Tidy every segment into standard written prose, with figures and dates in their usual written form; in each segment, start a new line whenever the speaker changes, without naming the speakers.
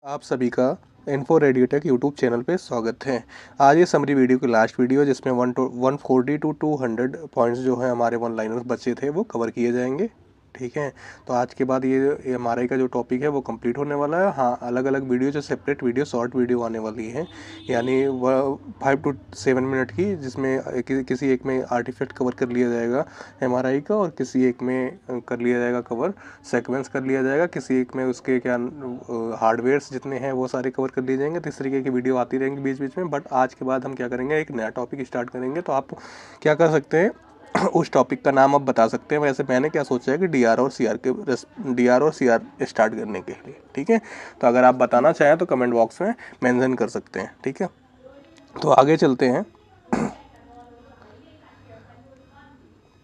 आप सभी का इन्फो रेडियोटेक यूट्यूब चैनल पे स्वागत है। आज ये समरी वीडियो की लास्ट वीडियो जिसमें 140 टू 200 पॉइंट्स जो है हमारे वन लाइनर्स बचे थे वो कवर किए जाएंगे। ठीक है, तो आज के बाद ये हमारे का जो टॉपिक है वो कंप्लीट होने वाला है। हाँ, अलग अलग वीडियो जो सेपरेट वीडियो शॉर्ट वीडियो आने वाली है, यानी 5 to 7 मिनट की, जिसमें किसी एक में आर्टिफैक्ट कवर कर लिया जाएगा एमआरआई का, और किसी एक में कर लिया जाएगा कवर सेक्वेंस कर लिया जाएगा, किसी एक में उसके क्या हार्डवेयर्स जितने हैं वो सारे कवर कर लिए जाएंगे। तो इस तरीके की वीडियो आती रहेंगी बीच बीच में। बट आज के बाद हम क्या करेंगे, एक नया टॉपिक स्टार्ट करेंगे। तो आप क्या कर सकते हैं, उस टॉपिक का नाम आप बता सकते हैं। वैसे मैंने क्या सोचा है कि डी आर और सी आर स्टार्ट करने के लिए। ठीक है, तो अगर आप बताना चाहें तो कमेंट बॉक्स में मेंशन कर सकते हैं। ठीक है, तो आगे चलते हैं।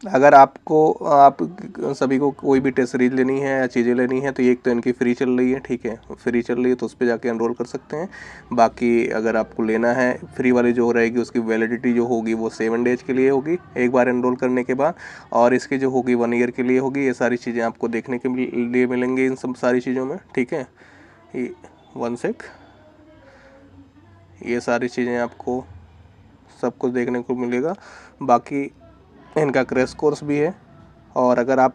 अगर आप सभी को कोई भी टेस्ट सीरीज लेनी है या चीज़ें लेनी है तो एक तो इनकी फ्री चल रही है। ठीक है, फ्री चल रही है तो उस पर जाके एनरोल कर सकते हैं। बाकी अगर आपको लेना है, फ्री वाली जो रहेगी उसकी वैलिडिटी जो होगी वो 7 डेज के लिए होगी एक बार एनरोल करने के बाद, और इसकी जो होगी 1 ईयर के लिए होगी। ये सारी चीज़ें आपको देखने के लिए मिलेंगी इन सब सारी चीज़ों में। ठीक है, ये सारी चीज़ें आपको सब कुछ देखने को मिलेगा। बाकी इनका क्रैश कोर्स भी है, और अगर आप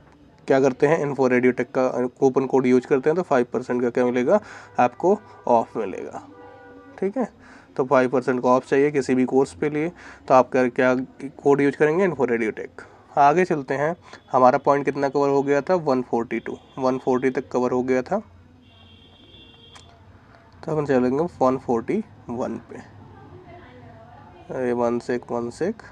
क्या करते हैं, इन्फो रेडियोटेक का कूपन कोड यूज करते हैं तो 5% का क्या मिलेगा आपको, ऑफ मिलेगा। ठीक है, तो 5% का ऑफ चाहिए किसी भी कोर्स पे लिए तो आप क्या कोड यूज करेंगे, इन्फो रेडियोटेक। आगे चलते हैं। हमारा पॉइंट कितना कवर हो गया था, 140 तक कवर हो गया था। तो हम चलेंगे 141 पे। वन सेक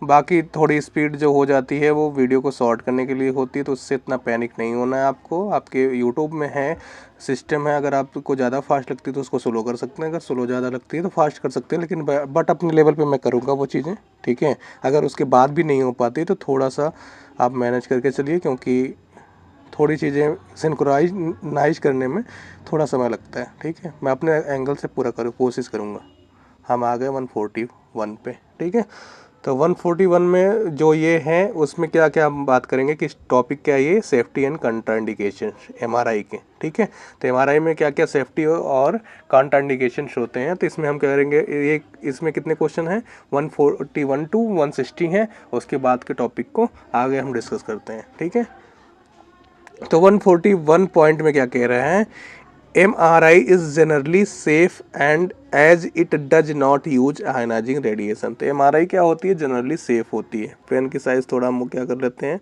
बाकी थोड़ी स्पीड जो हो जाती है वो वीडियो को शॉर्ट करने के लिए होती है, तो उससे इतना पैनिक नहीं होना है आपको। आपके यूट्यूब में है सिस्टम है, अगर आपको ज़्यादा फास्ट लगती है तो उसको स्लो कर सकते हैं, अगर स्लो ज़्यादा लगती है तो फास्ट कर सकते हैं। लेकिन बट अपने लेवल पे मैं करूँगा वो चीज़ें। ठीक है, अगर उसके बाद भी नहीं हो पाती तो थोड़ा सा आप मैनेज करके चलिए, क्योंकि थोड़ी चीज़ें सिंक्रोनाइज करने में थोड़ा समय लगता है। ठीक है, मैं अपने एंगल से पूरा कोशिश करूँगा। हम आ गए 141 पे। ठीक है, तो 141 में जो ये है उसमें क्या क्या हम बात करेंगे कि टॉपिक क्या है, ये सेफ्टी एंड कंट्राइंडिकेशन एमआरआई के। ठीक है, तो एमआरआई में क्या क्या सेफ्टी और कंट्राइंडिकेशन होते हैं, तो इसमें हम क्या करेंगे, ये इसमें कितने क्वेश्चन हैं, 141 टू 160 हैं। उसके बाद के टॉपिक को आगे हम डिस्कस करते हैं। ठीक है, तो 141 पॉइंट में क्या कह रहे हैं, MRI is generally safe and as it does not use ionising radiation. तो MRI क्या होती है, जनरली सेफ होती है। पेन की साइज थोड़ा हम क्या कर लेते हैं,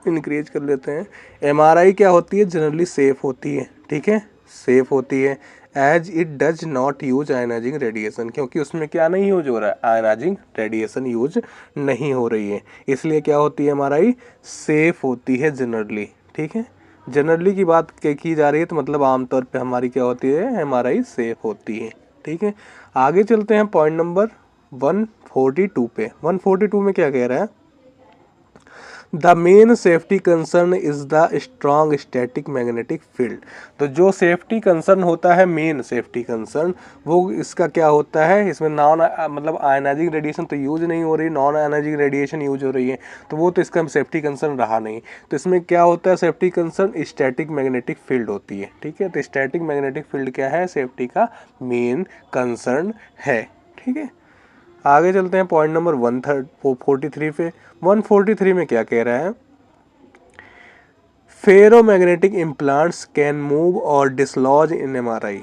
इंक्रीज कर लेते हैं। MRI क्या होती है, जनरली सेफ होती है। ठीक है, सेफ होती है as it does not use ionising radiation, क्योंकि उसमें क्या नहीं यूज हो रहा है, आयनाइजिंग रेडिएशन यूज नहीं हो रही है, इसलिए क्या होती है, MRI सेफ होती है जनरली। ठीक है, जनरली की बात की जा रही है तो मतलब आमतौर पे हमारी क्या होती है, MRI सेफ होती है। ठीक है, आगे चलते हैं पॉइंट नंबर 142 पे। 142 में क्या कह रहा है, the main safety concern is the strong static magnetic field. तो जो सेफ्टी कंसर्न होता है, मेन सेफ्टी कंसर्न, वो इसका क्या होता है, इसमें मतलब आयनाइजिंग रेडिएशन तो यूज नहीं हो रही, नॉन आयनाइजिंग रेडिएशन यूज हो रही है, तो वो तो इसका सेफ्टी कंसर्न रहा नहीं। तो इसमें क्या होता है, safety concern static magnetic field होती है। ठीक है, तो स्टैटिक मैग्नेटिक फील्ड क्या है, सेफ्टी का मेन कंसर्न है। ठीक है, आगे चलते हैं पॉइंट नंबर 143 पे। 143 में क्या कह रहा है, फेरोमैग्नेटिक इम्प्लांट्स कैन मूव और डिसलॉज इन MRI।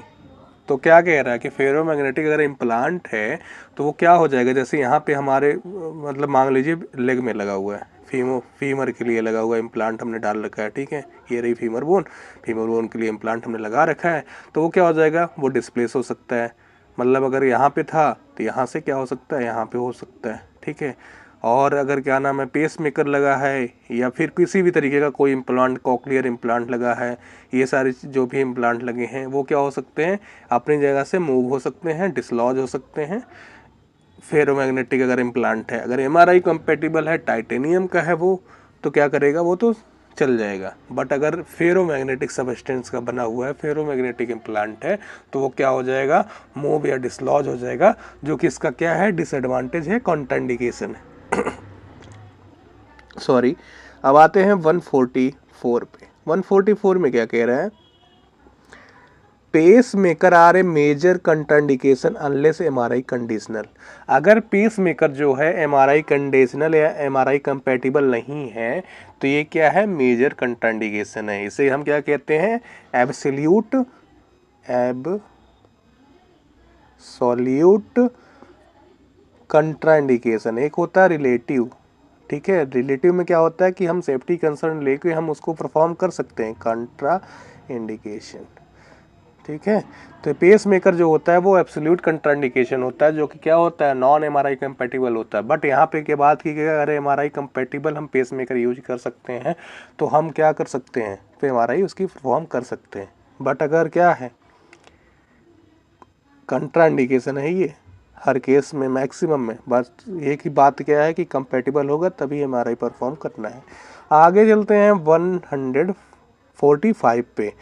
तो क्या कह रहा है कि फेरोमैग्नेटिक अगर इम्प्लांट है तो वो क्या हो जाएगा, जैसे यहाँ पे हमारे मतलब मान लीजिए लेग में लगा हुआ है, फीमर के लिए लगा हुआ इम्प्लांट हमने डाल रखा है। ठीक है, ये रही फीमर बोन के लिए इम्प्लांट हमने लगा रखा है, तो वो क्या हो जाएगा, वो डिस्प्लेस हो सकता है। मतलब अगर यहाँ पे था तो यहाँ से क्या हो सकता है, यहाँ पे हो सकता है। ठीक है, और अगर क्या नाम है, पेस मेकर लगा है या फिर किसी भी तरीके का कोई इम्प्लांट, कॉकलियर इम्प्लांट लगा है, ये सारे जो भी इम्प्लांट लगे हैं वो क्या हो सकते हैं, अपनी जगह से मूव हो सकते हैं, डिसलॉज हो सकते हैं। फेरोमैग्नेटिक अगर इम्प्लांट है, अगर MRI कंपेटिबल है, टाइटेनियम का है वो, तो क्या करेगा, वो तो चल जाएगा। बट अगर फेरोमैग्नेटिक सबस्टेंस का बना हुआ है, फेरोमैग्नेटिक इम्प्लांट है, तो वो क्या हो जाएगा, मूव या डिसलॉज हो जाएगा, जो कि इसका क्या है, डिसएडवांटेज है, कॉन्ट्राइंडिकेशन है। सॉरी, अब आते हैं 144 पे। 144 में क्या कह रहा है, pacemaker are a major contraindication unless MRI conditional. अगर पेस मेकर जो है एमआरआई कंडीशनल या एमआरआई कंपैटिबल नहीं है तो ये क्या है, मेजर कंट्राइंडिकेशन है। इसे हम क्या कहते हैं, एब्सोल्यूट कंट्राइंडिकेशन। एक होता है रिलेटिव, ठीक है। रिलेटिव में क्या होता है कि हम सेफ्टी कंसर्न लेके हम उसको परफॉर्म कर सकते हैं, कंट्रा इंडिकेशन, ठीक है। तो पेस मेकर जो होता है वो एब्सोल्यूट कंट्राइंडिकेशन होता है, जो कि क्या होता है, नॉन एमआरआई कंपैटिबल होता है। बट यहाँ पे के बात की गई, अगर एमआरआई कंपैटिबल हम पेस मेकर यूज कर सकते हैं तो हम क्या कर सकते हैं, तो एमआरआई उसकी परफॉर्म कर सकते हैं। बट अगर क्या है, कंट्राइंडिकेशन है ये हर केस में, मैक्सिमम में, बस एक ही बात क्या है कि कंपैटिबल होगा तभी एमआरआई परफॉर्म करना है। आगे चलते हैं 145 पे।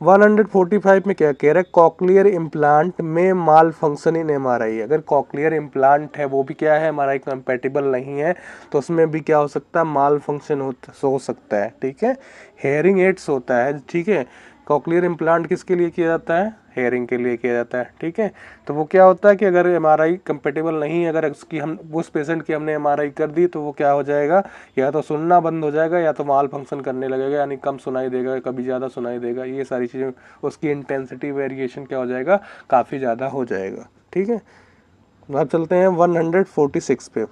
145 में क्या कह रहा है, कॉक्लियर इम्प्लांट में माल फंक्शन इन एमआरआई। अगर कॉक्लियर इम्प्लांट है वो भी क्या है, एमआरआई कंपैटिबल नहीं है तो उसमें भी क्या हो सकता है, माल फंक्शन हो सकता है, ठीक है। हेयरिंग एड्स होता है, ठीक है। कॉक्लियर इम्प्लांट किसके लिए किया जाता है, हेयरिंग के लिए किया जाता है, ठीक है। तो वो क्या होता है कि अगर एमआरआई कंपैटिबल नहीं है, अगर उसकी हम उस पेशेंट की हमने एमआरआई कर दी तो वो क्या हो जाएगा, या तो सुनना बंद हो जाएगा या तो माल फंक्शन करने लगेगा, यानी कम सुनाई देगा, कभी ज़्यादा सुनाई देगा, ये सारी चीज़ें, उसकी इंटेंसिटी वेरिएशन क्या हो जाएगा, काफ़ी ज़्यादा हो जाएगा, ठीक है। अब चलते हैं 146 पे।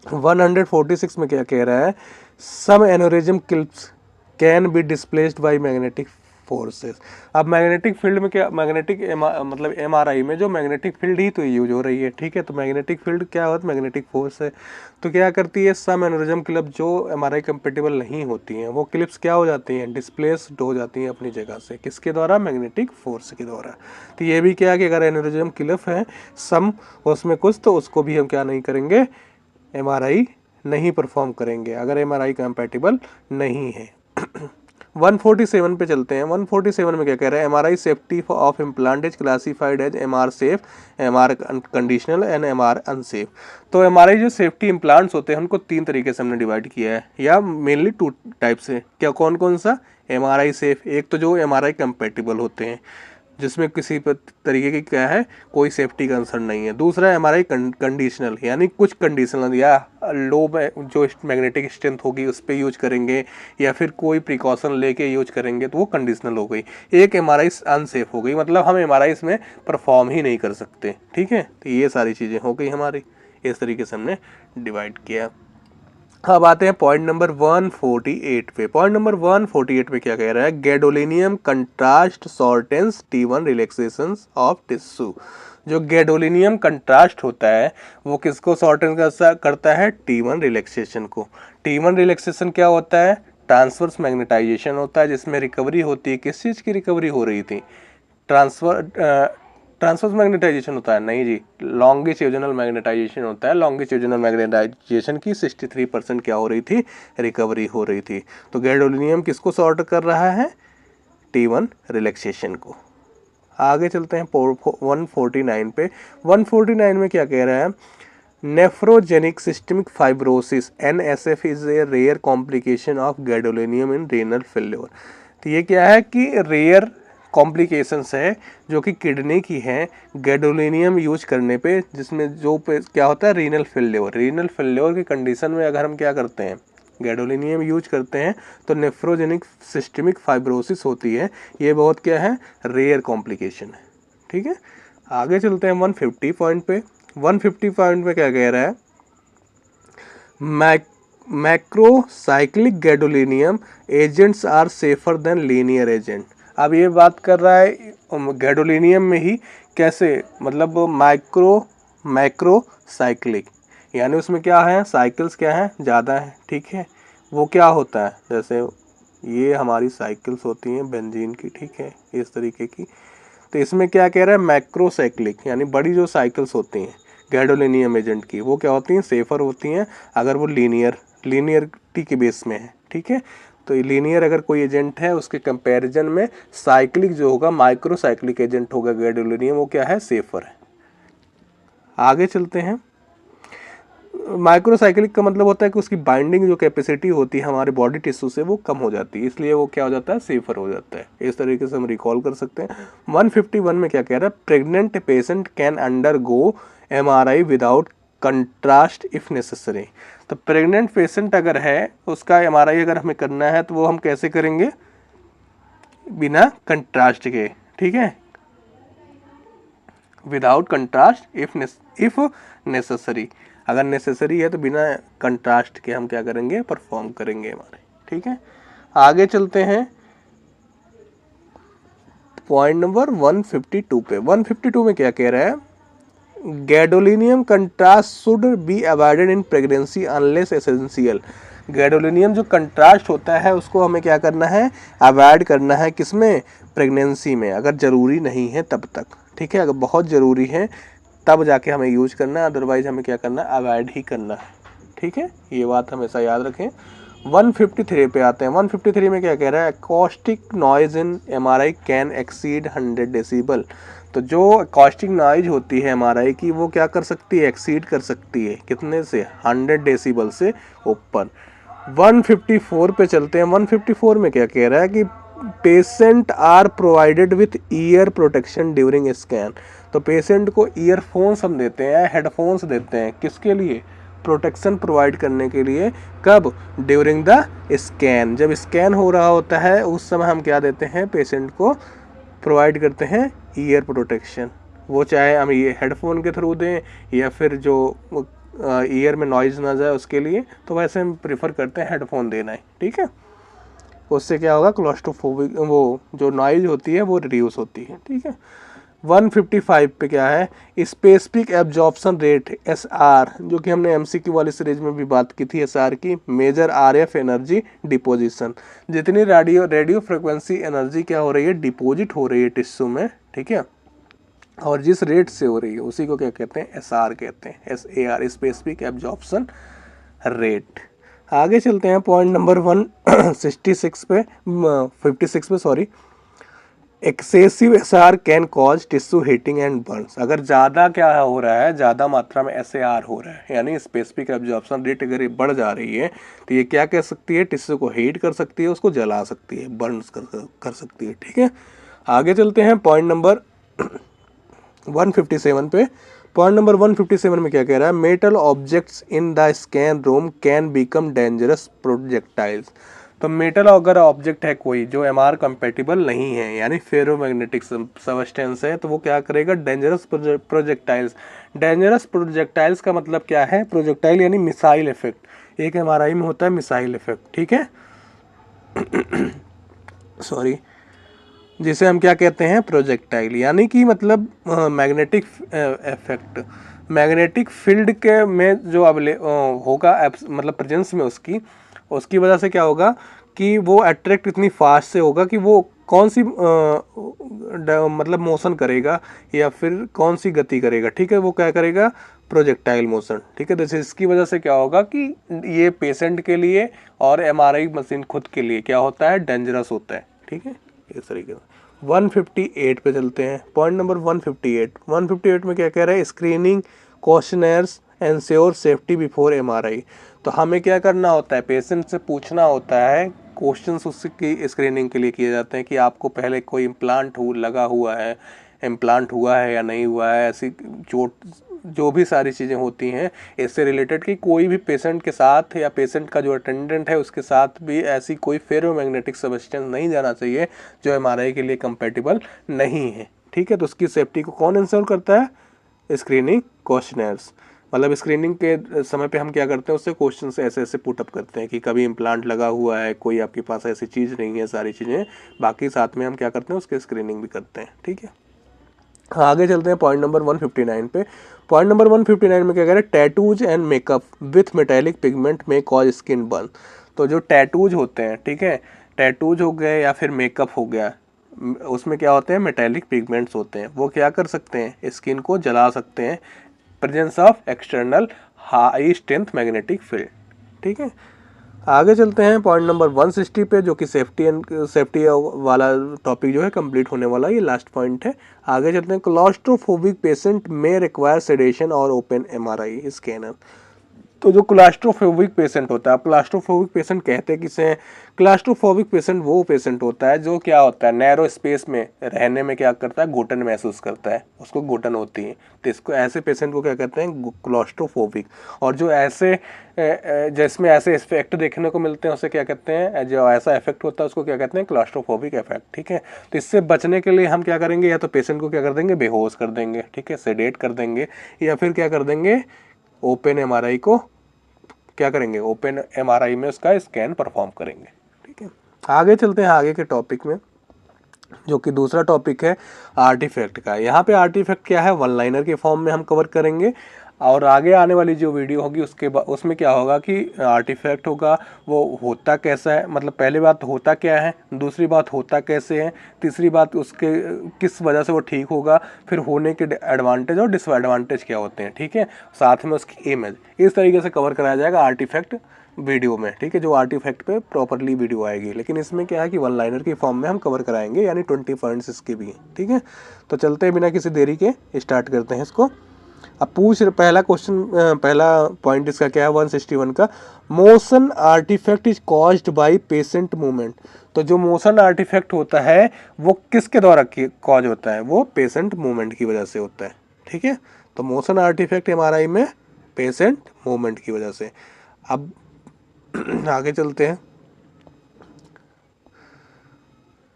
146 में क्या कह रहा है, some aneurysm clips can be displaced by magnetic forces. अब मैग्नेटिक फील्ड में क्या, मैग्नेटिक मतलब एमआरआई में जो मैग्नेटिक फील्ड ही तो यूज हो रही है, ठीक है। तो मैग्नेटिक फील्ड क्या होता है, मैग्नेटिक फोर्स है। तो क्या करती है, सम एनोरिज्म क्लिप जो एमआरआई कंपेटेबल नहीं होती हैं वो क्लिप्स क्या हो जाती हैं, डिस्प्लेस्ड हो जाती हैं अपनी जगह से, किसके द्वारा, मैग्नेटिक फोर्स के द्वारा। तो ये भी क्या है कि अगर एनोरिज्म क्लिप है सम उसमें कुछ, तो उसको भी हम क्या नहीं करेंगे, एमआरआई नहीं परफॉर्म करेंगे अगर एमआरआई कंपैटिबल नहीं है। 147 पे चलते हैं। 147 में क्या कह रहा है, MRI safety of implant is classified as MR safe, MR conditional and MR unsafe. तो एमआरआई जो सेफ्टी इम्प्लांट्स होते हैं उनको 3 तरीके से हमने डिवाइड किया है, या मेनली 2 टाइप से। क्या, कौन कौन सा, एमआरआई सेफ, एक तो जो एमआरआई कंपैटिबल होते हैं जिसमें किसी तरीके की क्या है, कोई सेफ्टी कंसर्न नहीं है। दूसरा एमआरआई कंडीशनल, यानी कुछ कंडीशनल या लो जो मैग्नेटिक स्ट्रेंथ होगी उस पर यूज करेंगे, या फिर कोई प्रिकॉशन लेके यूज करेंगे, तो वो कंडीशनल हो गई। एक एमआरआई अनसेफ हो गई, मतलब हम एमआरआई इसमें परफॉर्म ही नहीं कर सकते, ठीक है। तो ये सारी चीज़ें हो गई हमारी, इस तरीके से हमने डिवाइड किया। अब आते हैं पॉइंट नंबर 148 पे। पॉइंट नंबर 148 पे क्या कह रहा है, gadolinium contrast shortens T1 relaxation of tissue. जो गैडोलिनियम कंट्रास्ट होता है वो किसको शॉर्टेन करता है, T1 रिलैक्सेशन को। T1 रिलैक्सेशन क्या होता है, ट्रांसवर्स मैग्नेटाइजेशन होता है, जिसमें रिकवरी होती है, किस चीज़ की रिकवरी हो रही थी, ट्रांसवर्स मैग्नेटाइजेशन होता है, नहीं जी, लॉन्गिट्यूडिनल मैग्नेटाइजेशन होता है। लॉन्गिट्यूडिनल मैग्नेटाइजेशन की 63% क्या हो रही थी, रिकवरी हो रही थी। तो गैडोलिनियम किसको सॉर्ट कर रहा है, T1 रिलैक्सेशन को। आगे चलते हैं 149 पे। 149 में क्या कह रहा है, nephrogenic systemic fibrosis NSF is a rare complication of gadolinium in renal failure. तो ये क्या है कि रेयर कॉम्प्लिकेशंस है जो कि किडनी की है गैडोलिनियम यूज करने पे, जिसमें जो पे क्या होता है, रीनल फेल्योर। रीनल फेल्योर की कंडीशन में अगर हम क्या करते हैं, गैडोलिनियम यूज करते हैं तो नेफ्रोजेनिक सिस्टमिक फाइब्रोसिस होती है। ये बहुत क्या है, रेयर कॉम्प्लिकेशन है, ठीक है। आगे चलते हैं 150 पॉइंट पे। 150 पॉइंट पे क्या कह रहा है, macrocyclic gadolinium agents are safer than linear agent. अब ये बात कर रहा है गैडोलिनियम में ही, कैसे, मतलब मैक्रोसाइक्लिक, यानी उसमें क्या है, साइकिल्स क्या है, ज़्यादा है, ठीक है। वो क्या होता है, जैसे ये हमारी साइकिल्स होती हैं बेंजीन की, ठीक है, इस तरीके की। तो इसमें क्या कह रहा है, मैक्रोसाइक्लिक, यानी बड़ी जो साइकिल्स होती हैं गैडोलिनियम एजेंट की, वो क्या होती हैं, सेफर होती हैं अगर वो लीनियरिटी के बेस में है, ठीक है। तो लीनियर अगर कोई एजेंट है उसके कंपैरिजन में साइक्लिक जो होगा, माइक्रोसाइक्लिक एजेंट होगा गैडोलिनियम, वो क्या है, सेफर है। आगे चलते हैं माइक्रोसाइक्लिक का मतलब होता है कि उसकी बाइंडिंग जो कैपेसिटी होती है हमारे बॉडी टिश्यू से वो कम हो जाती है, इसलिए वो क्या हो जाता है, सेफर हो जाता है। इस तरीके से हम रिकॉल कर सकते हैं। 151 में क्या कह रहा है, pregnant patient can undergo MRI without contrast if necessary. तो प्रेग्नेंट पेशेंट अगर है उसका MRI अगर हमें करना है तो वो हम कैसे करेंगे, बिना कंट्रास्ट के, ठीक है, विदाउट कंट्रास्ट इफ नेसेसरी। अगर नेसेसरी है तो बिना कंट्रास्ट के हम क्या करेंगे, परफॉर्म करेंगे हमारे, ठीक है। आगे चलते हैं पॉइंट नंबर 152 पे। 152 में क्या कह रहा है, gadolinium contrast should be avoided in pregnancy unless essential. Gadolinium जो कंट्रास्ट होता है उसको हमें क्या करना है, अवॉइड करना है, किसमें, प्रेगनेंसी में, अगर ज़रूरी नहीं है तब तक, ठीक है। अगर बहुत ज़रूरी है तब जाके हमें यूज करना है, अदरवाइज हमें क्या करना है, अवॉइड ही करना है, ठीक है। ये बात हमेशा याद रखें। 153 पे आते हैं। 153 में क्या कह रहा है, acoustic noise in MRI can exceed 100 decibel. तो जो एकॉस्टिक नॉइज होती है MRI की वो क्या कर सकती है, एक्सीड कर सकती है, कितने से, 100 डेसिबल से ऊपर। 154 पे चलते हैं। 154 में क्या कह रहा है कि patient are provided with ear protection during scan. तो पेशेंट को ईयरफोन्स हम देते हैं, हेडफोन्स देते हैं, किसके लिए, प्रोटेक्शन प्रोवाइड करने के लिए। कब, ड्यूरिंग द स्कैन, जब स्कैन हो रहा होता है उस समय हम क्या देते हैं, पेशेंट को प्रोवाइड करते हैं ईयर प्रोटेक्शन। वो चाहे हम ये हेडफोन के थ्रू दें या फिर जो ईयर में नॉइज ना जाए उसके लिए, तो वैसे हम प्रेफर करते हैं हेडफोन देना है, ठीक है। उससे क्या होगा, क्लॉस्ट्रोफोबिक वो जो नॉइज होती है वो रिड्यूस होती है, ठीक है। 155 पे क्या है, स्पेसिफिक एब्जॉर्प्शन रेट SR, जो कि हमने MCQ वाली सीरीज में भी बात की थी, SR की, मेजर RF एनर्जी डिपोजिशन। जितनी रेडियो फ्रिक्वेंसी एनर्जी क्या हो रही है, डिपोजिट हो रही है टिश्यू में, ठीक है, और जिस रेट से हो रही है उसी को क्या कहते हैं, SR कहते हैं, SAR, स्पेसिफिक एब्जॉर्प्शन रेट। आगे चलते हैं पॉइंट नंबर 166 पे, 56 पे sorry. Excessive SR can cause tissue heating and Burns. अगर ज़्यादा क्या हो रहा है, ज़्यादा मात्रा में SAR हो रहा है, यानी स्पेसिफिक एब्जॉर्प्शन रेट अगर ये बढ़ जा रही है तो ये क्या कह सकती है, टिश्यू को हीट कर सकती है, उसको जला सकती है, बर्न्स कर सकती है, ठीक है। आगे चलते हैं पॉइंट नंबर 157 पे। पॉइंट नंबर 157 में क्या कह रहा है, metal objects in the scan room can become dangerous projectiles. तो मेटल अगर ऑब्जेक्ट है कोई जो MR कंपेटिबल नहीं है, यानी फेरोमैग्नेटिक सब्सटेंस है, तो वो क्या करेगा, डेंजरस प्रोजेक्टाइल्स। डेंजरस प्रोजेक्टाइल्स का मतलब क्या है, प्रोजेक्टाइल यानी मिसाइल इफेक्ट। एक MRI में होता है मिसाइल इफेक्ट, ठीक है सॉरी, जिसे हम क्या कहते हैं, प्रोजेक्टाइल, यानी कि मतलब मैग्नेटिक इफेक्ट, मैग्नेटिक फील्ड के में जो होगा मतलब प्रेजेंस में उसकी वजह से क्या होगा कि वो अट्रैक्ट इतनी फास्ट से होगा कि वो कौन सी मतलब मोशन करेगा या फिर कौन सी गति करेगा, ठीक है, वो क्या करेगा, प्रोजेक्टाइल मोशन, ठीक है। तो इसकी वजह से क्या होगा कि ये पेशेंट के लिए और MRI मशीन खुद के लिए क्या होता है, डेंजरस होता है, ठीक है, इस तरीके से। 158 पे चलते हैं। पॉइंट नंबर 158 में क्या कह रहा है, screening questioners ensure safety before MRI। तो हमें क्या करना होता है, पेशेंट से पूछना होता है, क्वेश्चंस उसकी स्क्रीनिंग के लिए किए जाते हैं कि आपको पहले कोई इम्प्लांट लगा हुआ है, इम्प्लांट हुआ है या नहीं हुआ है, ऐसी जो भी सारी चीज़ें होती हैं इससे रिलेटेड, कि कोई भी पेशेंट के साथ या पेशेंट का जो अटेंडेंट है उसके साथ भी ऐसी कोई फेरोमैग्नेटिक सब्सटेंस नहीं जाना चाहिए जो MRI के लिए कंपेटिबल नहीं है, ठीक है। तो उसकी सेफ्टी को कौन इंश्योर करता है, स्क्रीनिंग क्वेश्चनर्स। मतलब स्क्रीनिंग के समय पे हम क्या करते हैं, उससे क्वेश्चन से ऐसे पुटअप करते हैं कि कभी इम्प्लांट लगा हुआ है, कोई आपके पास ऐसी चीज़ नहीं है, सारी चीज़ें बाकी साथ में हम क्या करते हैं, उसके स्क्रीनिंग भी करते हैं, ठीक है। आगे चलते हैं पॉइंट नंबर 159 पे। पॉइंट नंबर 159 में क्या कह रहे हैं, tattoos and makeup with metallic pigment में कॉज स्किन बर्न। तो जो टैटूज होते हैं, ठीक है, टैटूज हो गए या फिर मेकअप हो गया, उसमें क्या होते हैं, मेटेलिक पिगमेंट्स होते हैं, वो क्या कर सकते हैं, स्किन को जला सकते हैं, presence of external high strength magnetic field, ठीक है। आगे चलते हैं पॉइंट नंबर 160 पे, जो कि सेफ्टी वाला टॉपिक जो है कंप्लीट होने वाला, ये लास्ट पॉइंट है। आगे चलते हैं, क्लॉस्ट्रोफोबिक पेशेंट में रिक्वायर सेडेशन और ओपन MRI स्कैनर। तो जो क्लास्ट्रोफोबिक पेशेंट होता है, आप क्लास्ट्रोफोबिक पेशेंट कहते हैं किसे हैं? क्लास्ट्रोफोबिक पेशेंट वो पेशेंट होता है जो क्या होता है, नैरो स्पेस में रहने में क्या करता है, घुटन महसूस करता है, उसको घुटन होती है। तो इसको ऐसे पेशेंट को क्या कहते हैं, क्लास्ट्रोफोबिक। और जो ऐसे जिसमें ऐसे इफेक्ट देखने को मिलते हैं उसे क्या कहते हैं, जो ऐसा इफेक्ट होता है उसको क्या कहते हैं, क्लास्ट्रोफोबिक इफेक्ट। ठीक है, तो इससे बचने के लिए हम क्या करेंगे, या तो पेशेंट को क्या कर देंगे, बेहोश कर देंगे, ठीक है, सेडेट कर देंगे, या फिर क्या कर देंगे, ओपन एमआरआई को क्या करेंगे, ओपन एमआरआई में उसका स्कैन परफॉर्म करेंगे। ठीक है, आगे चलते हैं आगे के टॉपिक में, जो कि दूसरा टॉपिक है आर्टिफैक्ट का। यहाँ पे आर्टिफैक्ट क्या है, वन लाइनर के फॉर्म में हम कवर करेंगे। और आगे आने वाली जो वीडियो होगी उसके बाद उसमें क्या होगा कि आर्टिफैक्ट होगा वो होता कैसा है, मतलब पहली बात होता क्या है, दूसरी बात होता कैसे है, तीसरी बात उसके किस वजह से वो ठीक होगा, फिर होने के एडवांटेज और डिसएडवांटेज क्या होते हैं। ठीक है, साथ में उसकी इमेज, इस तरीके से कवर कराया जाएगा आर्टिफैक्ट वीडियो में। ठीक है, जो आर्टिफैक्ट पे प्रॉपरली वीडियो आएगी, लेकिन इसमें क्या है कि वन लाइनर के फॉर्म में हम कवर कराएंगे, यानी 20 पॉइंट्स इसके भी हैं। ठीक है, तो चलते हैं बिना किसी देरी के स्टार्ट करते हैं इसको। अब पहला क्वेश्चन, पहला पॉइंट इसका क्या है 161 का, motion artefact is caused by patient movement. तो जो मोशन आर्टिफैक्ट होता है वो किसके द्वारा कॉज होता है, वो पेशेंट मूवमेंट की वजह से होता है। ठीक है, तो मोशन आर्टिफैक्ट एमआरआई में पेशेंट मूवमेंट की वजह से। अब आगे चलते हैं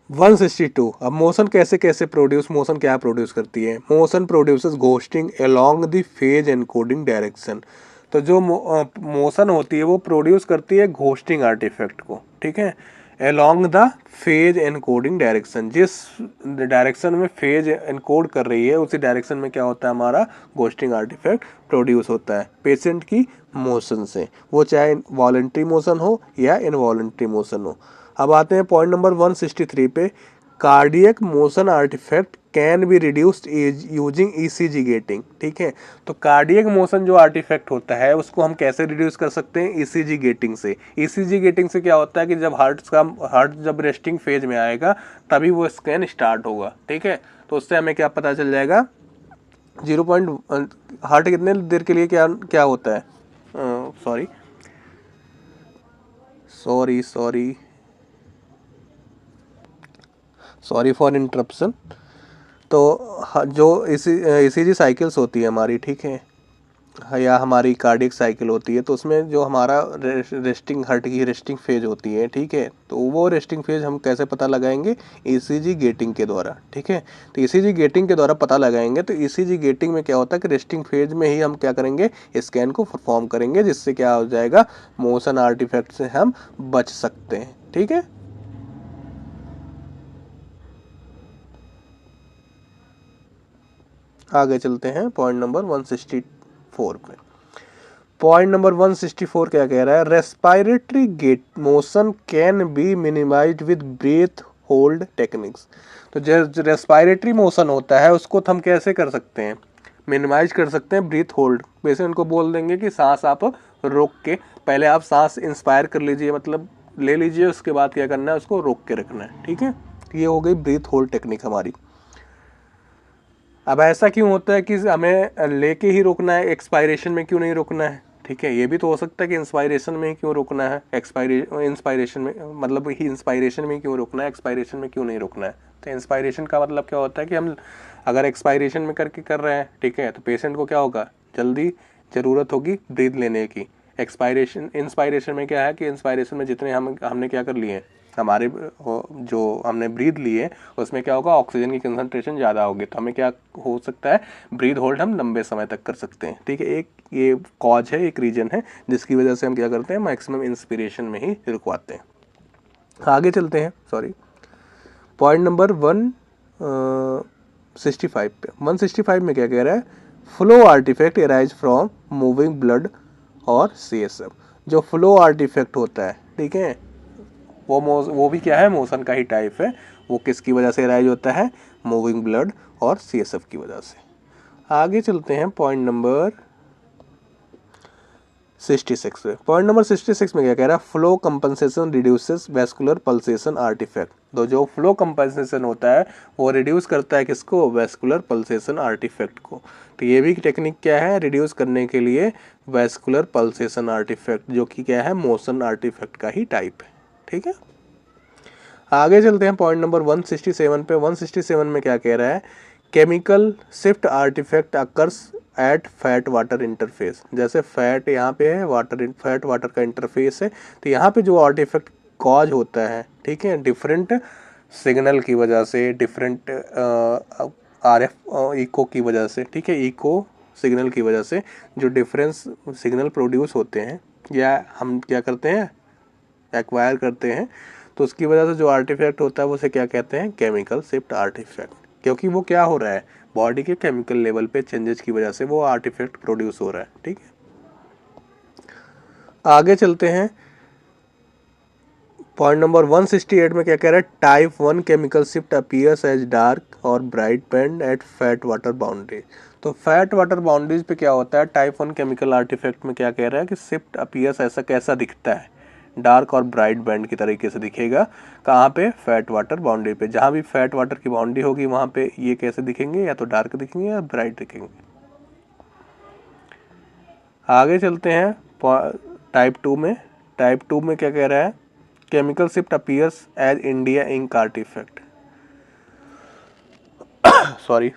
162। अब मोशन कैसे कैसे प्रोड्यूस, मोशन क्या प्रोड्यूस करती है, motion produces ghosting along the phase encoding direction. तो जो मोशन होती है वो प्रोड्यूस करती है घोस्टिंग आर्टिफैक्ट को। ठीक है, along the phase encoding direction, जिस डायरेक्शन में फेज एनकोड कर रही है उसी डायरेक्शन में क्या होता है, हमारा घोस्टिंग आर्टिफैक्ट प्रोड्यूस होता है पेशेंट की मोशन से, वो चाहे वॉलंटरी मोशन हो या इनवॉलंटरी मोशन हो। अब आते हैं पॉइंट नंबर 163 पे, cardiac motion artefact can be reduced using ECG gating. ठीक है, तो कार्डियक मोशन जो आर्टिफैक्ट होता है उसको हम कैसे रिड्यूस कर सकते हैं, ईसीजी गेटिंग से। ईसीजी गेटिंग से क्या होता है कि जब हार्ट जब रेस्टिंग फेज में आएगा तभी वो स्कैन स्टार्ट होगा। ठीक है, तो उससे हमें क्या पता चल जाएगा, 0. हार्ट कितने देर के लिए क्या क्या होता है, सॉरी फॉर इंटरप्शन। तो जो ईसीजी साइकिल्स होती है हमारी, ठीक है, या हमारी कार्डियक साइकिल होती है, तो उसमें जो हमारा रेस्टिंग हार्ट की रेस्टिंग फेज होती है, ठीक है, तो वो रेस्टिंग फेज हम कैसे पता लगाएंगे, ईसीजी गेटिंग के द्वारा। ठीक है, तो ईसीजी गेटिंग के द्वारा पता लगाएंगे। तो ईसीजी गेटिंग में क्या होता है कि रेस्टिंग फेज में ही हम क्या करेंगे, स्कैन को परफॉर्म करेंगे, जिससे क्या हो जाएगा, मोशन आर्टिफैक्ट से हम बच सकते हैं। ठीक है, आगे चलते हैं पॉइंट नंबर 164 पे। पॉइंट नंबर 164 क्या कह रहा है, respiratory gate motion can be minimised with breath hold techniques. तो जो रेस्पिरेटरी मोशन होता है उसको हम कैसे कर सकते हैं, मिनिमाइज कर सकते हैं ब्रीथ होल्ड। पेशेंट को बोल देंगे कि सांस आप रोक के, पहले आप सांस इंस्पायर कर लीजिए, मतलब ले लीजिए, उसके बाद क्या करना है, उसको रोक के रखना है। ठीक है, ये हो गई ब्रीथ होल्ड टेक्निक हमारी। अब ऐसा क्यों होता है कि हमें लेके ही रोकना है, एक्सपायरेशन में क्यों नहीं रोकना है। ठीक है, ये भी तो हो सकता है कि इंस्पायरेशन में ही क्यों रोकना है, इंस्पायरेशन में मतलब ही इंस्पायरेशन में क्यों रोकना है, एक्सपायरेशन में क्यों नहीं रोकना है। तो इंस्पायरेशन का मतलब क्या होता है कि हम अगर एक्सपायरेशन में करके कर रहे हैं, ठीक है, तो पेशेंट को क्या होगा, जल्दी ज़रूरत होगी ब्रीथ लेने की। इंस्पायरेशन में क्या है कि इंस्पायरेशन में जितने हमने क्या कर लिए हैं, हमारे जो हमने ब्रीथ लिए उसमें क्या होगा, ऑक्सीजन की कंसंट्रेशन ज़्यादा होगी, तो हमें क्या हो सकता है, ब्रीथ होल्ड हम लंबे समय तक कर सकते हैं। ठीक है, एक ये कॉज है, एक रीजन है जिसकी वजह से हम क्या करते हैं, मैक्सिमम इंस्पिरेशन में ही रुकवाते हैं। आगे चलते हैं, पॉइंट नंबर 165 पे। 165 में क्या कह रहा है, flow artefact arise from moving blood और CSF। जो फ्लो आर्टिफैक्ट होता है, ठीक है, वो भी क्या है, मोशन का ही टाइप है। वो किसकी वजह से राइज होता है, मूविंग ब्लड और CSF की वजह से। आगे चलते हैं पॉइंट नंबर 66 पे पॉइंट नंबर 66 में क्या कह रहा है, flow compensation reduces vascular pulsation artefact. तो जो फ्लो कंपनसेशन होता है वो रिड्यूस करता है किसको, वैस्कुलर पल्सेशन आर्टिफैक्ट को। तो ये भी टेक्निक क्या है, रिड्यूस करने के लिए वैस्कुलर पल्सेशन आर्टिफैक्ट, जो कि क्या है, मोशन आर्टिफैक्ट का ही टाइप है। ठीक है, आगे चलते हैं पॉइंट नंबर 167 पे। 167 में क्या कह रहा है, chemical shift artefact occurs at fat water interface. जैसे फैट यहाँ पे है, फैट वाटर का इंटरफेस है, तो यहाँ पे जो आर्टिफैक्ट कॉज होता है, ठीक है, डिफरेंट सिग्नल की वजह से, डिफरेंट RF इको की वजह से, ठीक है, इको सिग्नल की वजह से जो डिफरेंस सिग्नल प्रोड्यूस होते हैं या हम क्या करते हैं, एक्वायर करते हैं, तो उसकी वजह से जो आर्टिफैक्ट होता है उसे क्या कहते हैं, केमिकल शिफ्ट आर्टिफैक्ट। क्योंकि वो क्या हो रहा है, बॉडी के केमिकल लेवल पे चेंजेस की वजह से वो आर्टिफैक्ट प्रोड्यूस हो रहा है। ठीक है, आगे चलते हैं पॉइंट नंबर 168 में क्या कह रहा है, type 1 chemical shift appears as dark और bright band at fat water boundary. तो फैट वाटर बाउंड्रीज पे क्या होता है, टाइप 1 केमिकल आर्टिफैक्ट में क्या कह रहा है कि शिफ्ट अपीयर्स ऐसा कैसा दिखता है, डार्क और ब्राइट बैंड की तरीके से दिखेगा। कहाँ पे, फैट वाटर बाउंड्री पे। जहाँ भी फैट वाटर की बाउंड्री होगी वहाँ पे ये कैसे दिखेंगे, या तो डार्क दिखेंगे या ब्राइट दिखेंगे। आगे चलते हैं टाइप 2 में। टाइप 2 में क्या कह रहा है, chemical shift appears as India ink artefact. Sorry,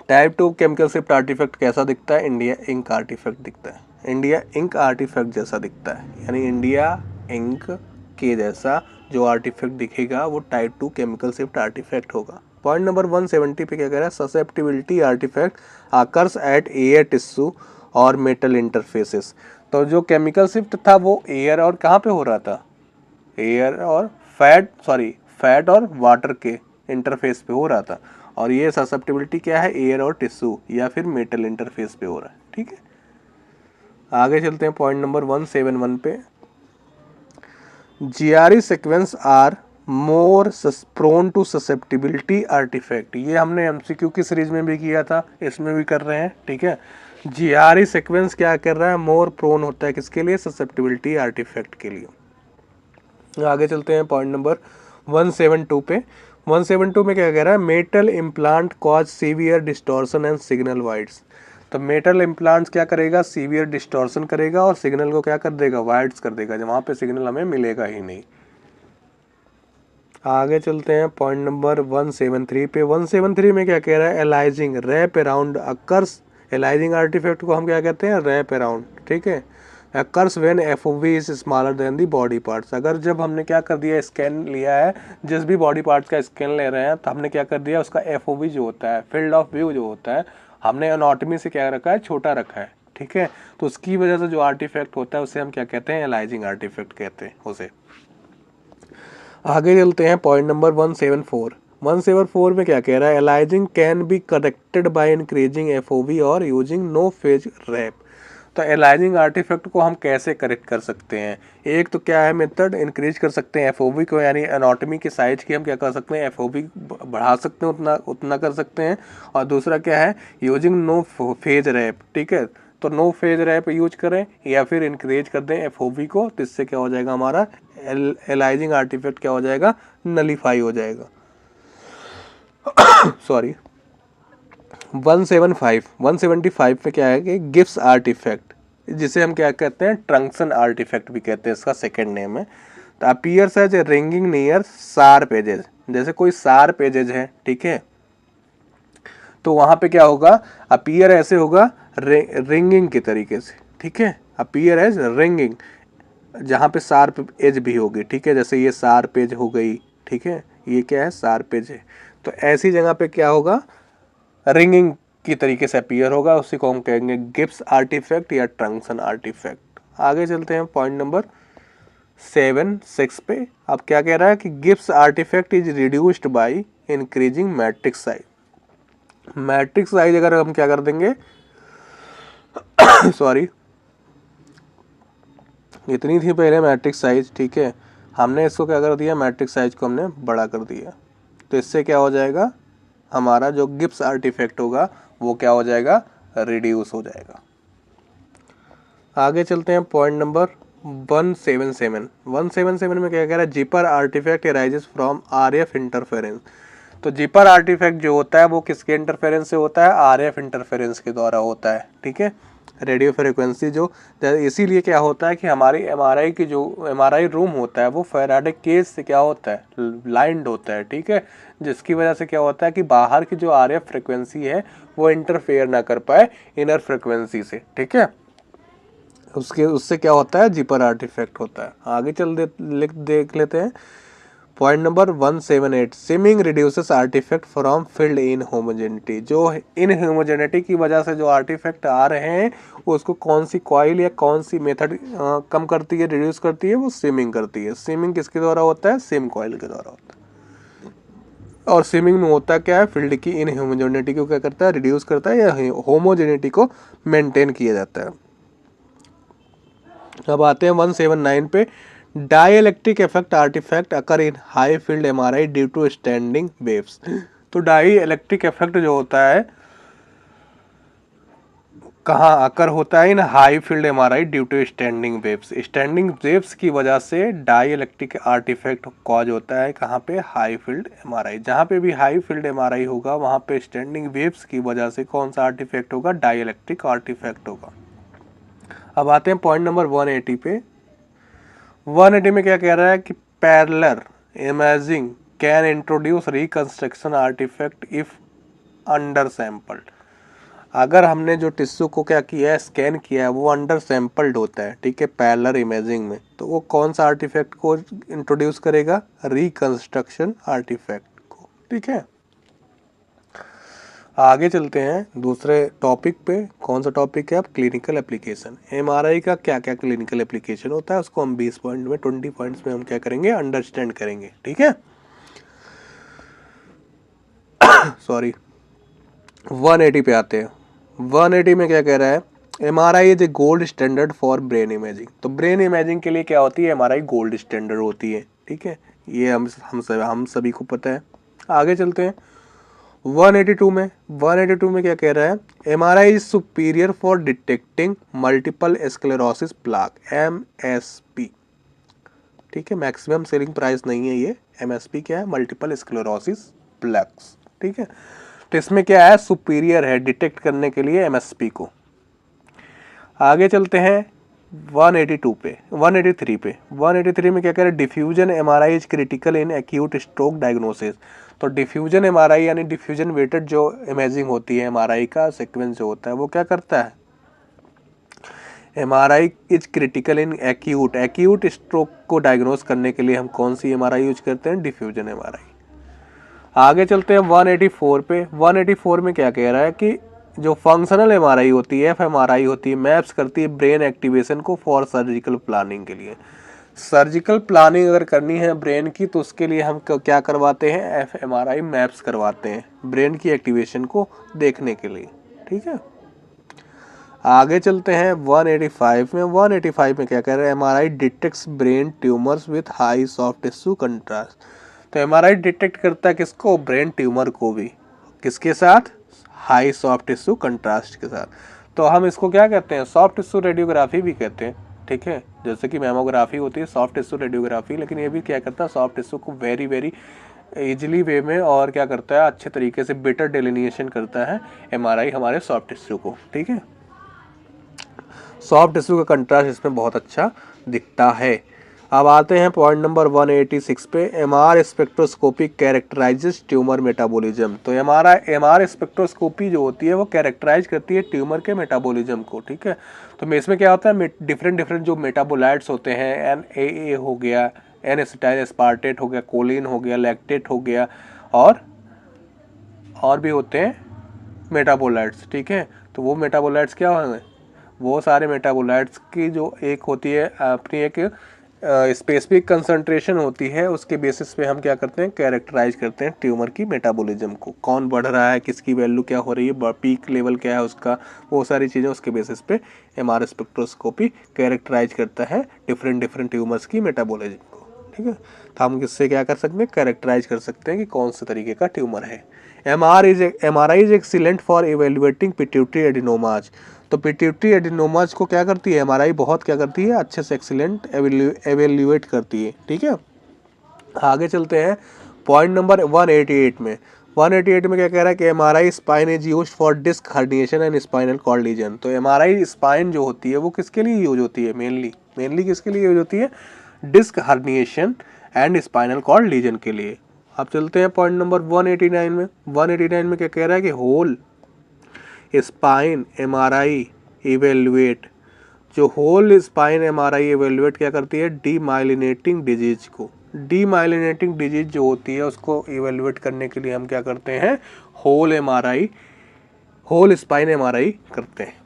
type 2 chemical shift artefact कैसा दिखता है, इंडिया इंक आर्टिफैक्ट दिखता है, इंडिया इंक आर्टिफैक्ट जैसा दिखता है, यानी इंडिया इंक के जैसा जो आर्टिफैक्ट दिखेगा वो टाइप 2 केमिकल शिफ्ट आर्टिफैक्ट होगा। पॉइंट नंबर 170 पे क्या कह रहा है, susceptibility artefact occurs at air tissue और मेटल इंटरफेसेस। तो जो केमिकल शिफ्ट था वो एयर और कहाँ पे हो रहा था, एयर और फैट और वाटर के इंटरफेस पे हो रहा था, और ये ससेप्टिबिलिटी क्या है, एयर और टिश्यू या फिर मेटल इंटरफेस पे हो रहा है। ठीक है, आगे चलते हैं पॉइंट नंबर 171 पे। GRE sequence are more prone to susceptibility artefact. ये हमने MCQ की सीरीज में भी किया था, इसमें भी कर रहे हैं। ठीक है, GRE सीक्वेंस क्या कर रहा है, मोर प्रोन होता है किसके लिए, ससेप्टिबिलिटी आर्टिफैक्ट के लिए। आगे चलते हैं पॉइंट नंबर 172 पे। 172 में क्या कह रहा है, metal implant cause severe distortion and signal wides. तो मेटल इम्प्लांट्स क्या करेगा, सीवियर डिस्टॉर्शन करेगा और सिग्नल को क्या कर देगा, वाइड्स कर देगा, वहाँ पे सिग्नल हमें मिलेगा ही नहीं। आगे चलते हैं पॉइंट नंबर 173 पे। 173 में क्या कह रहा है, aliasing wrap around occurs. Aliasing artefact को हम क्या कहते हैं, रैप अराउंड। ठीक है, occurs when FOV is smaller than the body parts. अगर जब हमने क्या कर दिया, स्कैन लिया है, जिस भी बॉडी पार्ट्स का स्कैन ले रहे हैं, तो हमने क्या कर दिया, उसका एफओवी जो होता है, फील्ड ऑफ व्यू जो होता है, हमने एनाटॉमी से क्या रखा है, छोटा रखा है। ठीक है, तो उसकी वजह से जो आर्टिफैक्ट होता है उसे हम क्या कहते हैं, एलाइजिंग आर्टिफैक्ट कहते हैं उसे। आगे चलते हैं पॉइंट नंबर 174। 174 में क्या कह रहा है, aliasing can be corrected by increasing FOV और यूजिंग नो फेज रैप। तो एलाइजिंग आर्टिफैक्ट को हम कैसे करेक्ट कर सकते हैं, एक तो क्या है मेथड, इंक्रीज कर सकते हैं एफओवी को, यानी एनाटॉमी के साइज की हम क्या कर सकते हैं, एफओवी बढ़ा सकते हैं, उतना कर सकते हैं। और दूसरा क्या है, यूजिंग नो फेज रैप। ठीक है, तो नो फेज रैप यूज करें या फिर इंक्रीज कर दें एफओवी को, तो इससे क्या हो जाएगा, हमारा एलाइजिंग आर्टिफैक्ट क्या हो जाएगा, नलीफाई हो जाएगा। सॉरी, 175 पे क्या है कि गिब्स आर्टिफैक्ट, जिसे हम क्या कहते हैं, ट्रंक्शन आर्टिफैक्ट भी कहते हैं, इसका सेकंड नेम है। तो appears as ringing near sharp edges. जैसे कोई शार्प एजेज है, ठीक है, तो वहां पे क्या होगा, अपीयर ऐसे होगा रिंगिंग के तरीके से। ठीक है, अपीयर एज रिंगिंग, जहाँ पे शार्प एज भी होगी। ठीक है, जैसे ये शार्प एज हो गई। ठीक है, ये क्या है, शार्प एज है, तो ऐसी जगह पे क्या होगा, रिंगिंग की तरीके से अपीयर होगा, उसी को हम कहेंगे गिब्स आर्टिफैक्ट या ट्रंक्शन आर्टिफैक्ट। आगे चलते हैं पॉइंट नंबर 76 पे। अब क्या कह रहा है कि Gibbs artefact is reduced by increasing matrix size. Matrix size अगर हम क्या कर देंगे सॉरी, इतनी थी पहले मैट्रिक्स साइज। ठीक है, हमने इसको क्या कर दिया, मैट्रिक्स साइज को हमने बड़ा कर दिया, तो इससे क्या हो जाएगा, हमारा जो गिब्स आर्टिफैक्ट होगा वो क्या हो जाएगा, रिड्यूस हो जाएगा। आगे चलते हैं पॉइंट नंबर 177 में क्या कह रहा है, zipper artifact arises from RF interference. तो जीपर आर्टिफैक्ट जो होता है वो किसके इंटरफेरेंस से होता है, आरएफ इंटरफेरेंस के द्वारा होता है, ठीक है, रेडियो फ्रिक्वेंसी जो, इसीलिए क्या होता है कि हमारी एमआरआई की जो एमआरआई रूम होता है वो फैराडे केज से क्या होता है, लाइंड होता है, ठीक है, जिसकी वजह से क्या होता है कि बाहर की जो आरएफ फ्रिक्वेंसी है वो इंटरफेयर ना कर पाए इनर फ्रिक्वेंसी से, ठीक है, उससे क्या होता है, जीपर आर्टिफैक्ट होता है। आगे देख लेते हैं point number 178, shimming reduces artefact from field inhomogeneity. जो इन होमोजेनिटी की वजह से जो आर्टिफैक्ट आ रहे हैं उसको कौन सी कॉइल या कौन सी मेथड कम करती है, रिड्यूस करती है, वो सिमिंग करती है। सिमिंग किसके द्वारा होता है, सिम कॉइल के द्वारा होता है। और सिमिंग में होता क्या है, फील्ड की इन होमोजेनिटी को क्या करता है, रिड्यूस करता है, या होमोजेनिटी को मेंटेन किया जाता है। अब आते हैं 179 पे, dielectric effect artifact occur in high field MRI due to standing waves. तो डाइइलेक्ट्रिक इफेक्ट जो होता है कहाँ आकर होता है, in high field MRI due to standing waves. Standing waves की वजह से डाइइलेक्ट्रिक आर्टिफैक्ट कॉज होता है कहाँ पे, हाई फील्ड एमआरआई। जहाँ पे भी हाई फील्ड एमआरआई होगा वहाँ पे स्टैंडिंग वेव्स की वजह से कौन सा आर्टिफैक्ट होगा, डाइइलेक्ट्रिक आर्टिफैक्ट होगा। अब आते हैं पॉइंट नंबर 180 पे। 180 में क्या कह रहा है कि parallel imaging can introduce reconstruction artifact if under sampled. अगर हमने जो टिश्यू को क्या किया है, स्कैन किया है, वो अंडर सैंपल्ड होता है, ठीक है, पैरेलल इमेजिंग में, तो वो कौन सा आर्टिफैक्ट को इंट्रोड्यूस करेगा, रिकंस्ट्रक्शन आर्टिफैक्ट को, ठीक है। आगे चलते हैं दूसरे टॉपिक पे। कौन सा टॉपिक है, अब क्लिनिकल एप्लीकेशन। एमआरआई का क्या क्या क्लिनिकल एप्लीकेशन होता है उसको हम 20 पॉइंट में, 20 पॉइंट्स में हम क्या करेंगे, अंडरस्टैंड करेंगे, ठीक है। सॉरी, 180 पे आते हैं। 180 में क्या कह रहा है, MRI is a gold standard for brain imaging. तो ब्रेन इमेजिंग के लिए क्या होती है, एमआरआई गोल्ड स्टैंडर्ड होती है, ठीक है, ये हम सभी को पता है। आगे चलते हैं 182 में क्या कह रहा है, MRI is superior for detecting multiple sclerosis plaque, MSP, ठीक है, मैक्सिमम सेलिंग प्राइस नहीं है ये, एमएसपी क्या है, मल्टीपल स्क्लेरोसिस प्लाक्स, ठीक है। तो इसमें क्या है, सुपीरियर है डिटेक्ट करने के लिए एमएसपी को। आगे चलते हैं 183 में क्या कह रहे हैं, diffusion MRI is critical in acute stroke diagnosis. तो डिफ्यूजन एमआरआई यानी डिफ्यूजन वेटेड जो इमेजिंग होती है, एमआरआई का सीक्वेंस जो होता है वो क्या करता है, MRI is critical in acute stroke को डायग्नोस करने के लिए हम कौन सी एमआरआई यूज करते हैं, डिफ्यूजन एमआरआई। आगे चलते हैं 184 पे। 184 में क्या कह रहा है कि जो फंक्शनल एमआरआई होती है, एफएमआरआई होती है, मैप्स करती है ब्रेन एक्टिवेशन को फॉर सर्जिकल प्लानिंग के लिए। सर्जिकल प्लानिंग अगर करनी है ब्रेन की तो उसके लिए हम क्या करवाते हैं, एफएमआरआई मैप्स करवाते हैं ब्रेन की एक्टिवेशन को देखने के लिए, ठीक है। आगे चलते हैं 185 में। 185 में क्या कह रहे हैं, MRI detects brain tumours with high soft tissue contrast. तो एमआरआई डिटेक्ट करता है किसको, ब्रेन ट्यूमर को भी, किसके साथ, हाई सॉफ्ट टिश्यू कंट्रास्ट के साथ। तो हम इसको क्या कहते हैं, सॉफ्ट टिश्यू रेडियोग्राफी भी कहते हैं, ठीक है, जैसे कि मेमोग्राफी होती है सॉफ्ट टिश्यू रेडियोग्राफी, लेकिन ये भी क्या करता है, सॉफ्ट टिश्यू को वेरी वेरी इजीली वे में और क्या करता है, अच्छे तरीके से बेटर डिलिनिएशन करता है एमआरआई हमारे सॉफ्ट टिश्यू को, ठीक है। सॉफ्ट टिश्यू का कंट्रास्ट इसमें बहुत अच्छा दिखता है। अब आते हैं पॉइंट नंबर 186 पे, एमआर स्पेक्ट्रोस्कोपी कैरेक्टराइजेस ट्यूमर मेटाबॉलिज्म। तो एमआर स्पेक्ट्रोस्कोपी जो होती है वो कैरेक्टराइज करती है ट्यूमर के मेटाबॉलिज्म को, ठीक है। तो इसमें क्या होता है, डिफरेंट जो मेटाबोलाइट्स होते हैं, एनएए हो गया, एन एसिटाइल एस्पार्टेट हो गया, कोलिन हो गया, लैक्टेट हो गया, और भी होते हैं मेटाबोलाइट्स, ठीक है। तो वो मेटाबोलाइट्स क्या होंगे, वो सारे मेटाबोलाइट्स की जो एक होती है अपनी एक स्पेसिफिक कंसंट्रेशन होती है, उसके बेसिस पे हम क्या करते हैं, कैरेक्टराइज करते हैं ट्यूमर की मेटाबॉलिज्म को, कौन बढ़ रहा है, किसकी वैल्यू क्या हो रही है, पीक लेवल क्या है उसका, वो सारी चीज़ें उसके बेसिस पे एमआर स्पेक्ट्रोस्कोपी कैरेक्टराइज करता है डिफरेंट ट्यूमर्स की मेटाबॉलिज्म को, ठीक है। तो हम इससे क्या कर सकते हैं, कैरेक्टराइज कर सकते हैं कि कौन से तरीके का ट्यूमर है। MRI is excellent for evaluating pituitary adenomas. तो पिट्यूटरी एडिनोमाज को क्या करती है MRI, बहुत क्या करती है, अच्छे से एक्सीलेंट एवेल्युएट करती है, ठीक है। आगे चलते हैं पॉइंट नंबर 188 में। 188 में क्या कह रहा है कि MRI spine is used for disc herniation and spinal cord lesion. तो MRI स्पाइन जो होती है वो किसके लिए यूज होती है, मेनली किसके लिए यूज होती है, disc herniation and spinal cord lesion के लिए। अब चलते हैं पॉइंट नंबर 189 में। 189 में क्या कह रहा है कि होल स्पाइन MRI इवेल्युएट, जो होल स्पाइन MRI इवेल्युएट क्या करती है, डीमाइलिनेटिंग डिजीज को, डीमाइलिनेटिंग डिजीज जो होती है उसको इवेल्युएट करने के लिए हम क्या करते हैं, होल स्पाइन MRI करते हैं।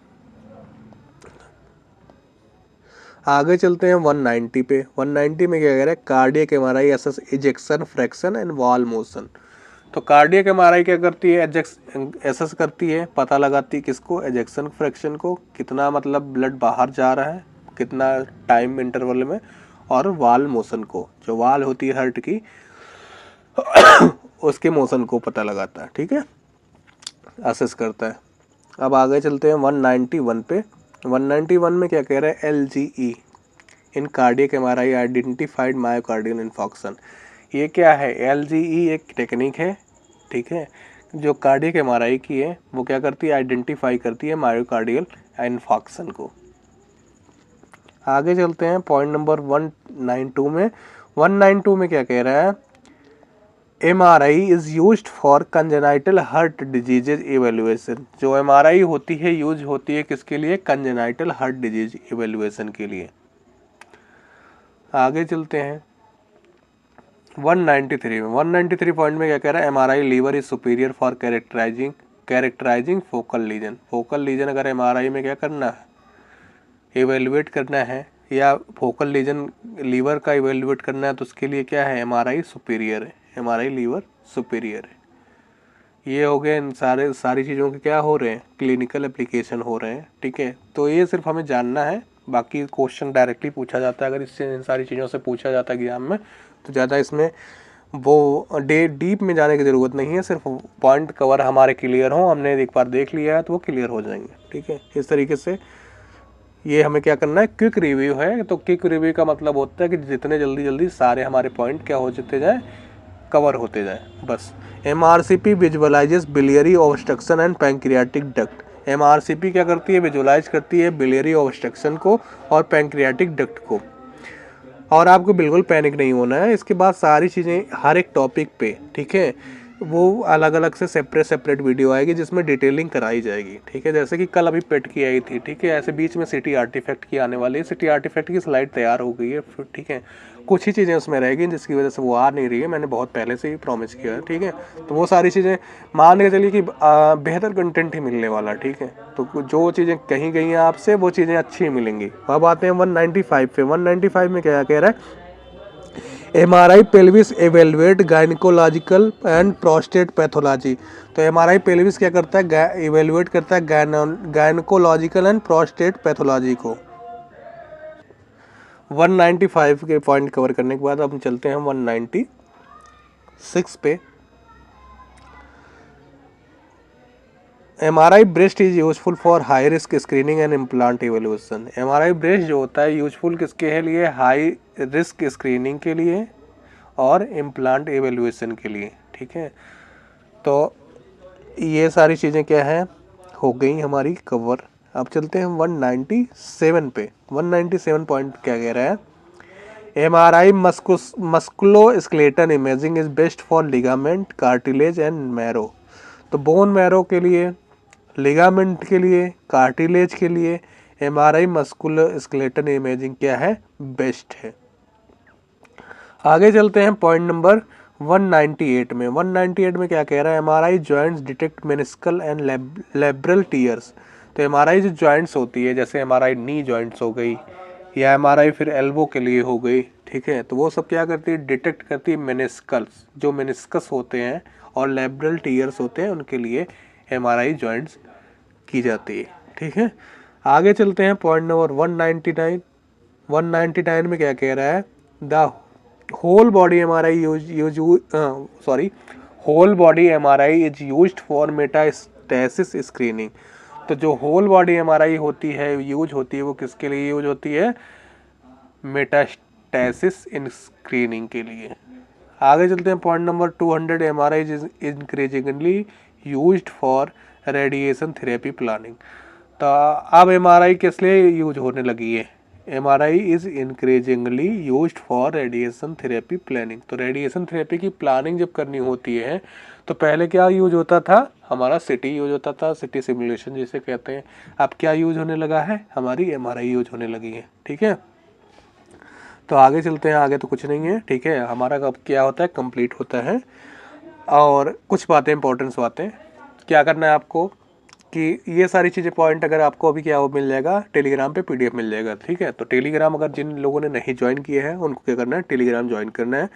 आगे चलते हैं 190 पे। 190 में क्या कह रहा है, cardiac MRI assess ejection fraction and wall motion. तो कार्डियक MRI क्या करती है, एसेस करती है, पता लगाती है किसको, एजेक्शन फ्रैक्शन को, कितना मतलब ब्लड बाहर जा रहा है कितना टाइम इंटरवल में, और वाल मोशन को, जो वाल होती है हार्ट की उसके मोशन को पता लगाता है, ठीक है, असेस करता है। अब आगे चलते हैं 191 पे। 191 में क्या कह रहा है, LGE इन cardiac MRI identified myocardial infarction. ये क्या है, LGE एक टेक्निक है, ठीक है, जो कार्डियक MRI की है, वो क्या करती है, आइडेंटिफाई करती है मायोकार्डियल इन्फॉक्शन को। आगे चलते हैं पॉइंट नंबर 192 में। 192 में क्या कह रहा है, MRI is used for congenital heart diseases evaluation. जो MRI होती है यूज होती है किसके लिए, कंजेनाइटल हार्ट डिजीज इवेल्युएशन के लिए। आगे चलते हैं 193 में। 193 पॉइंट में क्या कह रहा है, MRI liver is superior for characterising focal lesion. Focal lesion अगर MRI में क्या करना है, इवेल्युएट करना है, या फोकल लीजन लीवर का इवेल्युएट करना है, तो उसके लिए क्या है, MRI सुपीरियर है, MRI लीवर सुपीरियर है। ये हो गए इन सारी चीज़ों के क्या हो रहे हैं, क्लिनिकल एप्लीकेशन हो रहे हैं, ठीक है। तो ये सिर्फ हमें जानना है, बाकी क्वेश्चन डायरेक्टली पूछा जाता है, अगर इससे इन सारी चीज़ों से पूछा जाता है एग्जाम में, तो ज़्यादा इसमें वो डीप में जाने की ज़रूरत नहीं है, सिर्फ पॉइंट कवर हमारे क्लियर हो, हमने एक बार देख लिया है तो वो क्लियर हो जाएंगे, ठीक है। इस तरीके से ये हमें क्या करना है, क्विक रिव्यू है। तो क्विक रिव्यू का मतलब होता है कि जितने जल्दी सारे हमारे पॉइंट क्या हो जाते जाए, कवर होते जाए, बस। MRCP visualises biliary obstruction and pancreatic duct. MRCP क्या करती है, विजुअलाइज करती है बिलियरी ऑब्स्ट्रक्शन को और पैंक्रियाटिक डक्ट को। और आपको बिल्कुल पैनिक नहीं होना है, इसके बाद सारी चीज़ें हर एक टॉपिक पे, ठीक है, वो अलग अलग से सेपरेट वीडियो आएगी जिसमें डिटेलिंग कराई जाएगी, ठीक है। जैसे कि कल अभी पेट की आई थी, ठीक है, ऐसे बीच में सिटी आर्टिफैक्ट की आने वाली है। सिटी आर्टिफैक्ट की स्लाइड तैयार हो गई है, ठीक है, कुछ ही चीज़ें उसमें रहेगी जिसकी वजह से वो आ नहीं रही है, मैंने बहुत पहले से ही प्रॉमिस किया है, ठीक है। तो वो सारी चीज़ें मान के चलिए कि बेहतर कंटेंट ही मिलने वाला, ठीक है। तो जो चीज़ें कही गई हैं आपसे वो चीज़ें अच्छी मिलेंगी। अब आते हैं 195 पे। 195 में क्या कह रहा है, MRI pelvis evaluate gynaecological and prostate pathology. तो MRI पेल्विस क्या करता है, इवेलुएट करता है गायनिकोलॉजिकल एंड प्रोस्टेट पैथोलॉजी को। 195 के पॉइंट कवर करने के बाद अब हम चलते हैं 196 पे। MRI breast is useful for high risk screening and implant evaluation. MRI breast जो होता है यूजफुल किसके लिए, हाई रिस्क स्क्रीनिंग के लिए और इम्प्लांट इवेल्यूशन के लिए, ठीक है। तो ये सारी चीज़ें क्या है, हो गई हमारी कवर। अब चलते हैं 197 पे। 197 पॉइंट क्या कह रहा है, MRI musculoskeletal imaging is best for ligament cartilage and marrow. तो बोन मैरो के लिए, लिगामेंट के लिए, कार्टिलेज के लिए MRI मस्कुलोस्केलेटल इमेजिंग क्या है, बेस्ट है। आगे चलते हैं पॉइंट नंबर 198 में। 198 में क्या कह रहा है, MRI joints detect meniscal and labral tears. तो MRI जो जॉइंट्स होती है, जैसे MRI नी जॉइंट्स हो गई, या MRI फिर एल्बो के लिए हो गई, ठीक है, तो वो सब क्या करती है, डिटेक्ट करती है मेनिस्कल्स, जो मेनिस्कस होते हैं, और लेब्रल टीयर्स होते हैं, उनके लिए MRI जॉइंट्स की जाती है, ठीक है। आगे चलते हैं पॉइंट नंबर 199 में क्या कह रहा है, the whole body MRI whole body MRI is used for metastasis screening. तो जो होल बॉडी एमआरआई होती है, यूज होती है, वो किसके लिए यूज होती है? मेटास्टेसिस इन स्क्रीनिंग के लिए। आगे चलते हैं point number 200, MRI is increasingly used for radiation therapy planning. तो अब एमआरआई किस लिए यूज होने लगी है? MRI is increasingly used for radiation therapy planning. तो रेडिएशन थेरेपी की प्लानिंग जब करनी होती है तो पहले क्या यूज होता था? हमारा सिटी यूज होता था, सिटी सिमुलेशन जिसे कहते हैं। अब क्या यूज होने लगा है? हमारी एमआरआई यूज होने लगी है। ठीक है, तो आगे चलते हैं। आगे तो कुछ नहीं है, ठीक है। हमारा कब क्या होता है? कंप्लीट होता है। और कुछ बातें, इंपॉर्टेंस बातें, क्या करना है आपको कि ये सारी चीज़ें पॉइंट अगर आपको अभी क्या हो मिल जाएगा, टेलीग्राम पे पीडीएफ मिल जाएगा। ठीक है, तो टेलीग्राम अगर जिन लोगों ने नहीं ज्वाइन किया है उनको क्या करना है? टेलीग्राम ज्वाइन करना है,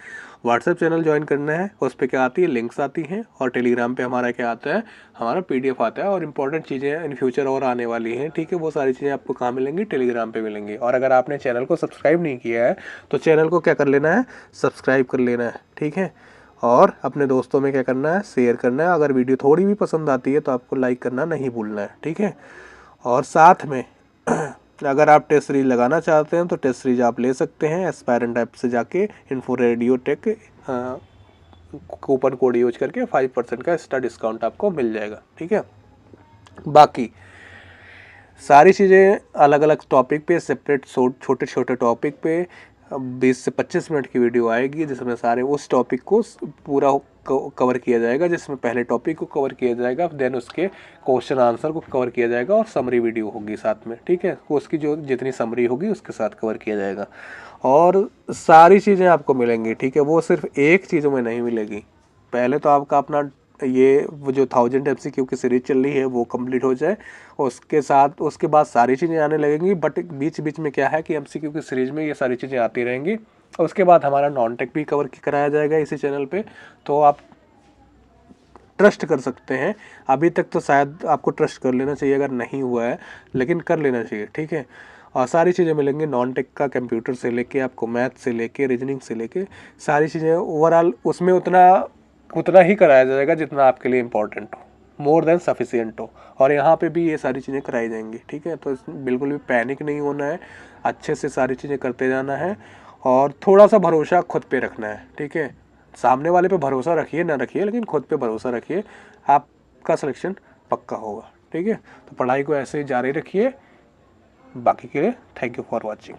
व्हाट्सएप चैनल ज्वाइन करना है। उस पर क्या आती है? लिंक्स आती हैं। और टेलीग्राम पे हमारा क्या आता है? हमारा पीडीएफ आता है। और इंपॉर्टेंट चीज़ें इन फ्यूचर और आने वाली हैं। ठीक है, वो सारी चीज़ें आपको कहाँ मिलेंगी? टेलीग्राम पे मिलेंगी। और अगर आपने चैनल को सब्सक्राइब नहीं किया है तो चैनल को क्या कर लेना है? सब्सक्राइब कर लेना है। ठीक है, और अपने दोस्तों में क्या करना है? शेयर करना है। अगर वीडियो थोड़ी भी पसंद आती है तो आपको लाइक करना नहीं भूलना है। ठीक है, और साथ में अगर आप टेस्ट सीरीज लगाना चाहते हैं तो टेस्ट सीरीज आप ले सकते हैं एस्पायरेंट ऐप से जाके। Info radio tech coupon code use करके 5% का एक्स्ट्रा डिस्काउंट आपको मिल जाएगा। ठीक है, बाकी सारी चीज़ें अलग अलग टॉपिक पे, सेपरेट छोटे छोटे टॉपिक पे 20 से 25 मिनट की वीडियो आएगी जिसमें सारे उस टॉपिक को पूरा कवर किया जाएगा। जिसमें पहले टॉपिक को कवर किया जाएगा, देन उसके क्वेश्चन आंसर को कवर किया जाएगा और समरी वीडियो होगी साथ में। ठीक है, उसकी जो जितनी समरी होगी उसके साथ कवर किया जाएगा और सारी चीज़ें आपको मिलेंगी। ठीक है, वो सिर्फ एक चीज़ों में नहीं मिलेगी। पहले तो आपका अपना ये वो जो 1000 MCQ की सीरीज चल रही है वो कंप्लीट हो जाए, उसके साथ उसके बाद सारी चीज़ें आने लगेंगी। बट बीच बीच में क्या है कि MCQ की सीरीज में ये सारी चीज़ें आती रहेंगी। और उसके बाद हमारा नॉन टेक भी कवर कराया जाएगा इसी चैनल पे। तो आप ट्रस्ट कर सकते हैं। अभी तक तो शायद आपको ट्रस्ट कर लेना चाहिए अगर नहीं हुआ है, लेकिन कर लेना चाहिए। ठीक है, और सारी चीज़ें मिलेंगी नॉन टेक का, कंप्यूटर से लेके आपको मैथ से लेके रीजनिंग से लेके सारी चीज़ें ओवरऑल उसमें उतना ही कराया जाएगा जितना आपके लिए इम्पोर्टेंट हो, मोर देन सफिशिएंट हो। और यहाँ पे भी ये सारी चीज़ें कराई जाएंगी। ठीक है, तो बिल्कुल भी पैनिक नहीं होना है, अच्छे से सारी चीज़ें करते जाना है और थोड़ा सा भरोसा खुद पे रखना है। ठीक है, सामने वाले पे भरोसा रखिए ना रखिए, लेकिन खुद पे भरोसा रखिए, आपका सिलेक्शन पक्का होगा। ठीक है, तो पढ़ाई को ऐसे ही जारी रखिए। बाकी के लिए थैंक यू फॉर वॉचिंग।